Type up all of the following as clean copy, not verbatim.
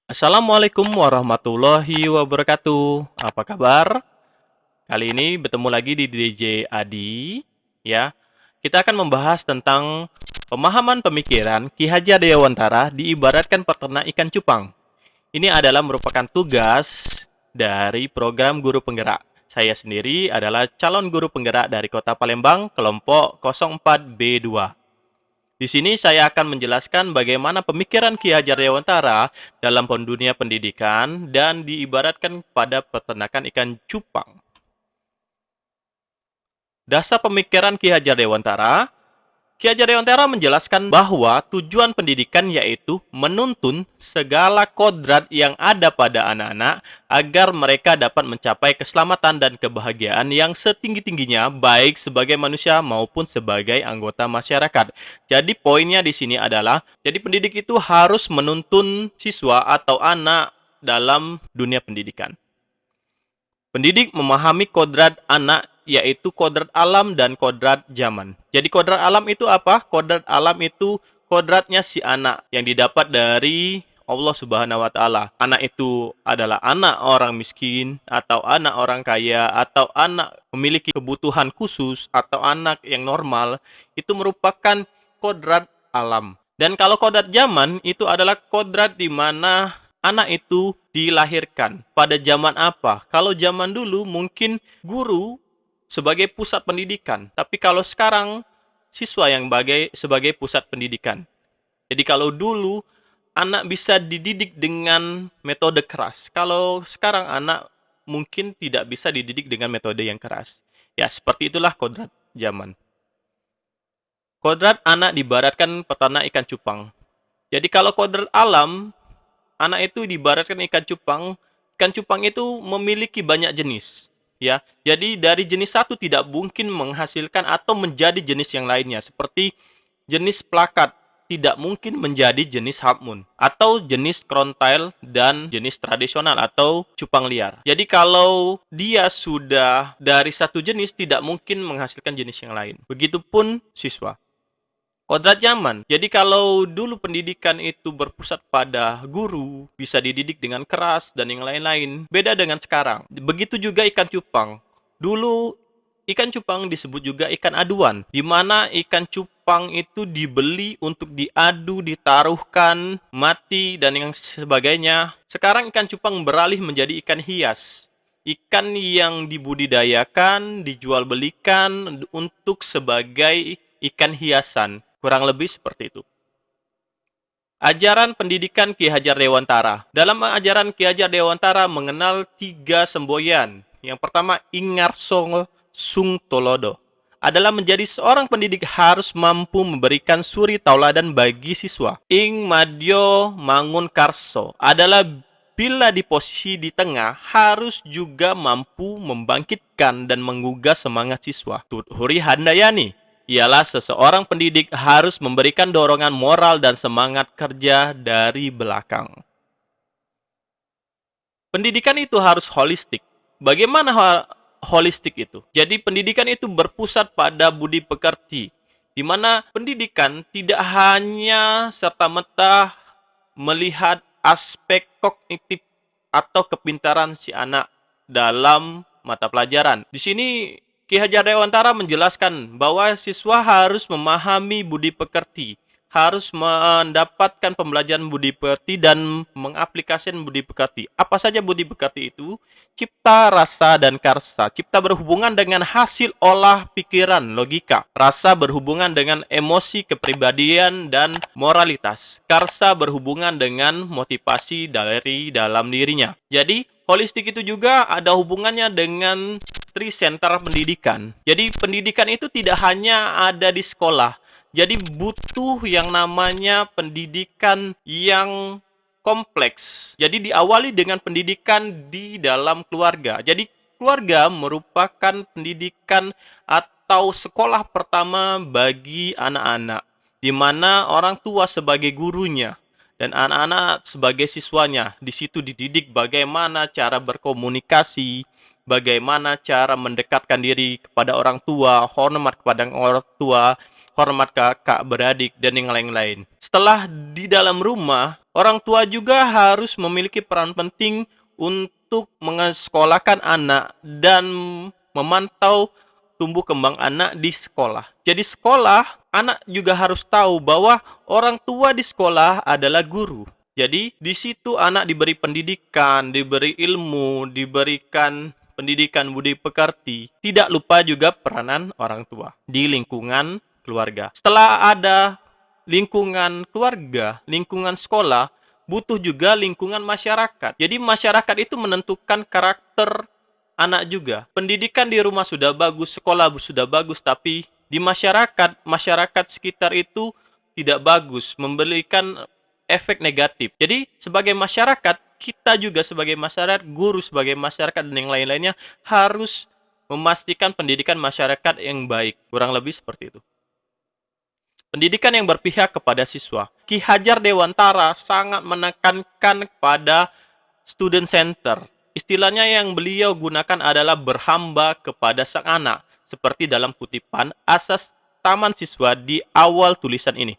Assalamualaikum warahmatullahi wabarakatuh. Apa kabar? Kali ini bertemu lagi di DJ Adi, ya. Kita akan membahas tentang pemahaman pemikiran Ki Hajar Dewantara diibaratkan peternak ikan cupang. Ini adalah merupakan tugas dari program guru penggerak. Saya sendiri adalah calon guru penggerak dari Kota Palembang, kelompok 04B2. Di sini saya akan menjelaskan bagaimana pemikiran Ki Hajar Dewantara dalam dunia pendidikan dan diibaratkan pada peternakan ikan cupang. Dasar pemikiran Ki Hajar Dewantara. Ki Hajar Dewantara menjelaskan bahwa tujuan pendidikan yaitu menuntun segala kodrat yang ada pada anak-anak agar mereka dapat mencapai keselamatan dan kebahagiaan yang setinggi-tingginya baik sebagai manusia maupun sebagai anggota masyarakat. Jadi poinnya di sini adalah, jadi pendidik itu harus menuntun siswa atau anak dalam dunia pendidikan. Pendidik memahami kodrat anak, yaitu kodrat alam dan kodrat zaman. Jadi kodrat alam itu apa? Kodrat alam itu kodratnya si anak yang didapat dari Allah Subhanahu wa Ta'ala. Anak itu adalah anak orang miskin, atau anak orang kaya, atau anak memiliki kebutuhan khusus, atau anak yang normal. Itu merupakan kodrat alam. Dan kalau kodrat zaman itu adalah kodrat di mana anak itu dilahirkan pada zaman apa? Kalau zaman dulu mungkin guru sebagai pusat pendidikan, tapi kalau sekarang siswa yang sebagai pusat pendidikan. Jadi kalau dulu anak bisa dididik dengan metode keras, kalau sekarang anak mungkin tidak bisa dididik dengan metode yang keras. Ya, seperti itulah kodrat zaman. Kodrat anak diibaratkan peternak ikan cupang. Jadi kalau kodrat alam, anak itu diibaratkan ikan cupang. Ikan cupang itu memiliki banyak jenis, ya. Jadi dari jenis satu tidak mungkin menghasilkan atau menjadi jenis yang lainnya. Seperti jenis plakat tidak mungkin menjadi jenis half moon, atau jenis crowntail dan jenis tradisional atau cupang liar. Jadi kalau dia sudah dari satu jenis tidak mungkin menghasilkan jenis yang lain. Begitupun siswa. Kodrat zaman. Jadi kalau dulu pendidikan itu berpusat pada guru, bisa dididik dengan keras dan yang lain-lain. Beda dengan sekarang. Begitu juga ikan cupang. Dulu ikan cupang disebut juga ikan aduan, di mana ikan cupang itu dibeli untuk diadu, ditaruhkan, mati, dan yang sebagainya. Sekarang ikan cupang beralih menjadi ikan hias. Ikan yang dibudidayakan, dijual belikan untuk sebagai ikan hiasan. Kurang lebih seperti itu. Ajaran pendidikan Ki Hajar Dewantara. Dalam ajaran Ki Hajar Dewantara mengenal 3 semboyan. Yang pertama, Ingarso Sung Tolodo. Adalah menjadi seorang pendidik harus mampu memberikan suri tauladan bagi siswa. Ing Madyo Mangun Karso adalah bila di posisi di tengah harus juga mampu membangkitkan dan menggugah semangat siswa. Tuthuri Handayani ialah seseorang pendidik harus memberikan dorongan moral dan semangat kerja dari belakang. Pendidikan itu harus holistik. Bagaimana holistik itu? Jadi pendidikan itu berpusat pada budi pekerti, di mana pendidikan tidak hanya serta-merta melihat aspek kognitif atau kepintaran si anak dalam mata pelajaran. Di sini Ki Hajar Dewantara menjelaskan bahwa siswa harus memahami budi pekerti, harus mendapatkan pembelajaran budi pekerti dan mengaplikasikan budi pekerti. Apa saja budi pekerti itu? Cipta, rasa, dan karsa. Cipta berhubungan dengan hasil olah pikiran, logika. Rasa berhubungan dengan emosi, kepribadian, dan moralitas. Karsa berhubungan dengan motivasi dari dalam dirinya. Jadi, holistik itu juga ada hubungannya dengan center pendidikan. Jadi pendidikan itu tidak hanya ada di sekolah. Jadi butuh yang namanya pendidikan yang kompleks. Jadi diawali dengan pendidikan di dalam keluarga. Jadi keluarga merupakan pendidikan atau sekolah pertama bagi anak-anak, di mana orang tua sebagai gurunya dan anak-anak sebagai siswanya. Di situ dididik bagaimana cara berkomunikasi, bagaimana cara mendekatkan diri kepada orang tua, hormat kepada orang tua, hormat kakak beradik, dan yang lain-lain. Setelah di dalam rumah, orang tua juga harus memiliki peran penting untuk mensekolahkan anak dan memantau tumbuh kembang anak di sekolah. Jadi sekolah, anak juga harus tahu bahwa orang tua di sekolah adalah guru. Jadi di situ anak diberi pendidikan, diberi ilmu, diberikan pendidikan budi pekerti. Tidak lupa juga peranan orang tua di lingkungan keluarga. Setelah ada lingkungan keluarga, lingkungan sekolah, butuh juga lingkungan masyarakat. Jadi masyarakat itu menentukan karakter anak juga. Pendidikan di rumah sudah bagus, sekolah sudah bagus, tapi di masyarakat sekitar itu tidak bagus, memberikan efek negatif. Jadi sebagai masyarakat, kita juga sebagai masyarakat, guru sebagai masyarakat, dan yang lain-lainnya harus memastikan pendidikan masyarakat yang baik. Kurang lebih seperti itu. Pendidikan yang berpihak kepada siswa. Ki Hajar Dewantara sangat menekankan kepada student center. Istilahnya yang beliau gunakan adalah berhamba kepada sang anak, seperti dalam kutipan asas taman siswa di awal tulisan ini.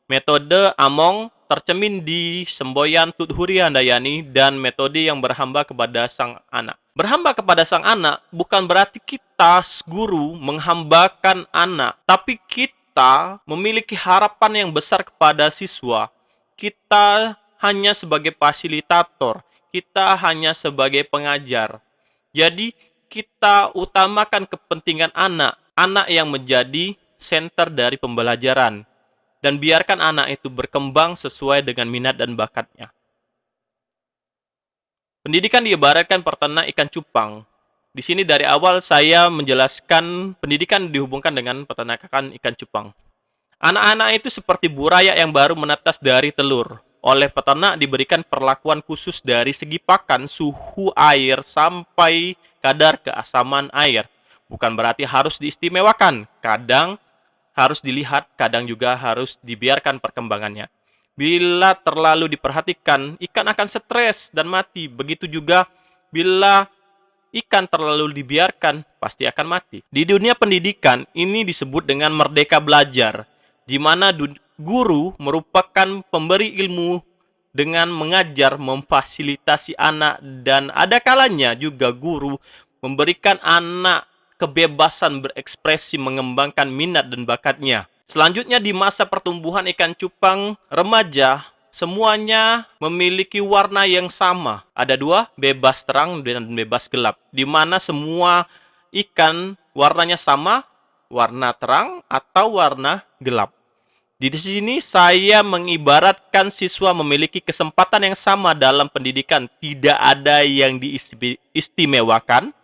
Metode Among tercermin di semboyan Tuthuri Handayani dan metode yang berhamba kepada sang anak. Berhamba kepada sang anak bukan berarti kita guru menghambakan anak, tapi kita memiliki harapan yang besar kepada siswa. Kita hanya sebagai fasilitator, kita hanya sebagai pengajar. Jadi kita utamakan kepentingan anak, anak yang menjadi center dari pembelajaran, dan biarkan anak itu berkembang sesuai dengan minat dan bakatnya. Pendidikan diibaratkan peternak ikan cupang. Di sini dari awal saya menjelaskan pendidikan dihubungkan dengan peternakan ikan cupang. Anak-anak itu seperti buraya yang baru menetas dari telur. Oleh peternak diberikan perlakuan khusus dari segi pakan, suhu air, sampai kadar keasaman air. Bukan berarti harus diistimewakan. Kadang harus dilihat, kadang juga harus dibiarkan perkembangannya. Bila terlalu diperhatikan, ikan akan stres dan mati. Begitu juga bila ikan terlalu dibiarkan, pasti akan mati. Di dunia pendidikan, ini disebut dengan merdeka belajar, di mana guru merupakan pemberi ilmu dengan mengajar, memfasilitasi anak, dan ada kalanya juga guru memberikan anak kebebasan berekspresi, mengembangkan minat dan bakatnya. Selanjutnya di masa pertumbuhan ikan cupang remaja, semuanya memiliki warna yang sama. Ada dua, bebas terang dan bebas gelap. Di mana semua ikan warnanya sama, warna terang atau warna gelap. Di sini saya mengibaratkan siswa memiliki kesempatan yang sama dalam pendidikan. Tidak ada yang diistimewakan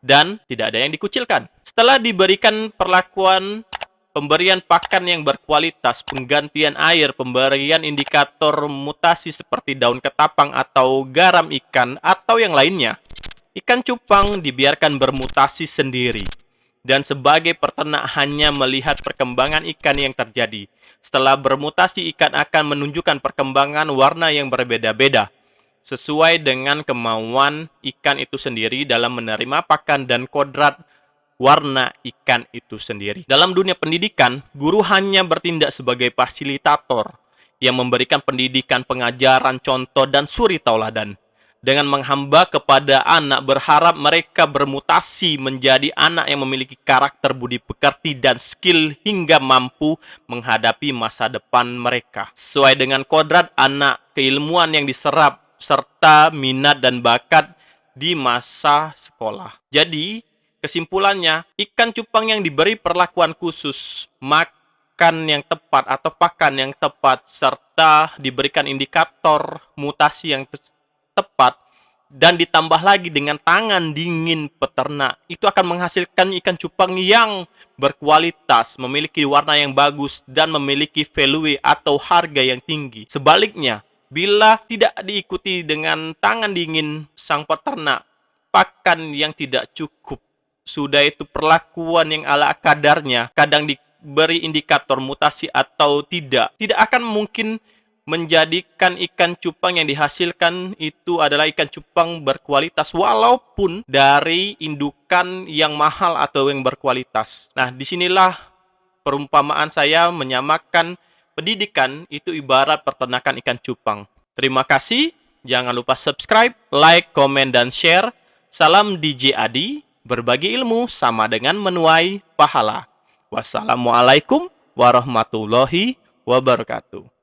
dan tidak ada yang dikucilkan. Setelah diberikan perlakuan pemberian pakan yang berkualitas, penggantian air, pemberian indikator mutasi seperti daun ketapang atau garam ikan atau yang lainnya, ikan cupang dibiarkan bermutasi sendiri. Dan sebagai peternak hanya melihat perkembangan ikan yang terjadi. Setelah bermutasi, ikan akan menunjukkan perkembangan warna yang berbeda-beda, sesuai dengan kemauan ikan itu sendiri dalam menerima pakan dan kodrat warna ikan itu sendiri. Dalam dunia pendidikan, guru hanya bertindak sebagai fasilitator yang memberikan pendidikan, pengajaran, contoh, dan suri tauladan. Dengan menghamba kepada anak, berharap mereka bermutasi menjadi anak yang memiliki karakter budi pekerti dan skill hingga mampu menghadapi masa depan mereka. Sesuai dengan kodrat anak, keilmuan yang diserap, serta minat dan bakat di masa sekolah. Jadi, kesimpulannya, ikan cupang yang diberi perlakuan khusus, makan yang tepat atau pakan yang tepat, serta diberikan indikator mutasi yang tepat, dan ditambah lagi dengan tangan dingin peternak, itu akan menghasilkan ikan cupang yang berkualitas, memiliki warna yang bagus, dan memiliki value atau harga yang tinggi. Sebaliknya, bila tidak diikuti dengan tangan dingin sang peternak, pakan yang tidak cukup, sudah itu perlakuan yang ala kadarnya, kadang diberi indikator mutasi atau tidak akan mungkin menjadikan ikan cupang yang dihasilkan itu adalah ikan cupang berkualitas walaupun dari indukan yang mahal atau yang berkualitas. Nah, disinilah perumpamaan saya menyamakan pendidikan itu ibarat peternakan ikan cupang. Terima kasih. Jangan lupa subscribe, like, komen, dan share. Salam DJ Adi. Berbagi ilmu sama dengan menuai pahala. Wassalamualaikum warahmatullahi wabarakatuh.